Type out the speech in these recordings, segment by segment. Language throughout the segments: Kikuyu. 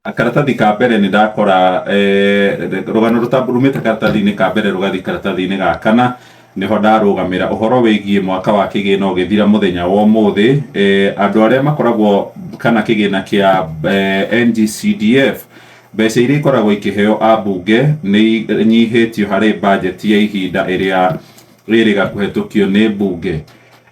karatathi ka mbere ni ndakora rugano rutamburumite karatathi-inĩ ka mbere rugathi karatathi-inĩ ga kana niho ndarugamira uhoro wigie mwaka wa kigina ugithira muthenya wa umuthi andu aria makoragwo kana kigina kia NGCDF mbeca iria ikoragwo ikiheo abunge ni nyihitio hari budget ya ihinda iria ririga kuhetukio ni bunge.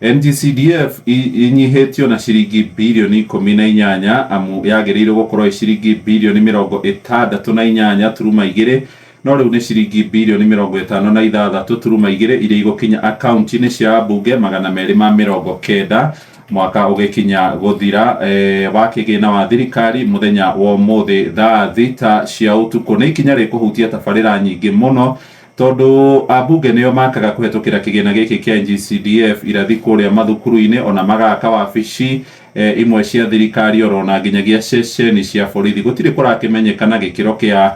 NGCDF inyihitio na ciringi bilioni 18 amu yagirirwo gukorwo ciringi bilioni 68 turuma 2 no riu ni ciringi bilioni 56 turuma 2 iria igukinya account-ini cia bunge 290 mwaka ugikinya guthira wa kigina wa thirikari muthenya wa umuthi thaa 6 cia utuku. Ni ikinya rikuhutia tabarira nyingi muno tondu abunge nio makaga kuhetukira kigina giki kia NGCDF irathi kuria mathukuru-ini ona magaka wabici imwe cia thirikari orona nginyagia ceceni cia borithi. Gutiri kurakimenyekana gikiro kia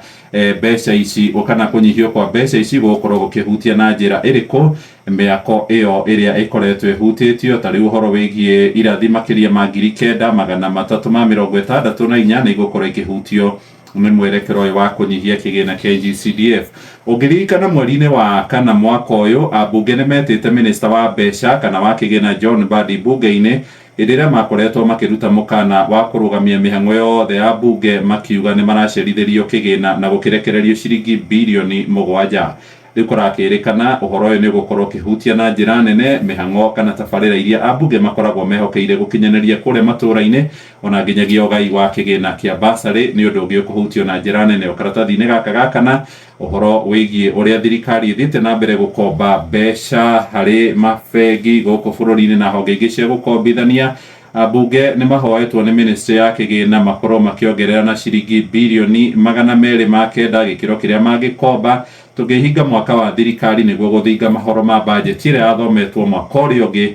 mbeca ici kana kunyihio kwa mbeca ici gukorwo gukihutia na njira iriku miako iyo iria ikoretwo ihutitio tari uhoro wigie irathi makiria ma 9,364 ni igukorwo ikihutio ni mwerekero wa kunyihia kigina kia NGCDF. Ugiririkana mweri-ini wa kana mwaka uyu abunge ni metite minister wa mbeca kana wa kigina John Mbadi bunge-ini irira makoretwo makiruta mukana wa kurugamia mihango yothe ya bunge makiuga ni maracerithirio kigina na gukirekererio ciringi bilioni 7. Rikurakirikana uhoro uyu ni gukorwo kihutia na njira nene mihango kana tabarira iria abunge makoragwo mehokeire gukinyaniria kure matura-ini ona nginyagia ugai wa kigina kia basari ni undu ungi kuhutio na njira nene karatathi-ini gaka gakana uhoro wigie uria thirikari ithite na mbere gukomba mbeca hari mabengi guku bururi-ini na honge ingi cia gukombithania. Abunge ni mahoetwo ni ministry ya kigina makorwo makiongerera na ciringi bilioni 209 gikiro kiria magikomba tugihinga mwaka wa thirikari niguo guthinga mahoro ma budget iria yathometwo mwaka uria ungi.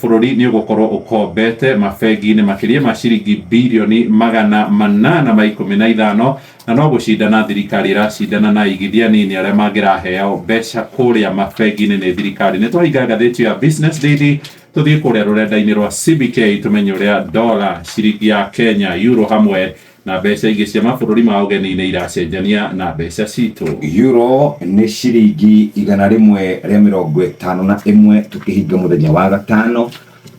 Bururi ni ugukorwo ukombete mabengi-ini makiria ma ciringi bilioni 815 na no gucindana thirikari iracindana na igithia nini aria mangiraheo mbeca kuria mabengi-ini ni thirikari. Ni twahinga ngathĩti ya Business Daily tuthie kuria rurenda-ini rwa CBK tumenye uria dola, ciringi ya Kenya, euro hamwe na mbeca ingi cia mabururi ma ugeni-ini iracenjania na mbeca citu. Euro ni ciringi 151 tukihinga muthenya wa gatano.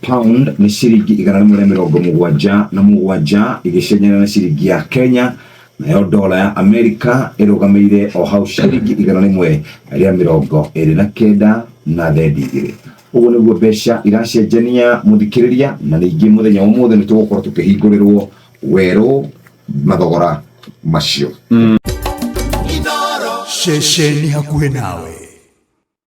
Pound ni ciringi 177 igicenjania na ciringi ya Kenya. Nayo dola ya Amerika irugameire o hau ciringi 129 na thendi. Ugu niguo mbeca iracenjania muthikiriria na ningi muthenya wa umuthi ni tugukorwo tukihingũrĩrwo werũ mathogora macio. Inooro, ceceni hakuhĩ nawe.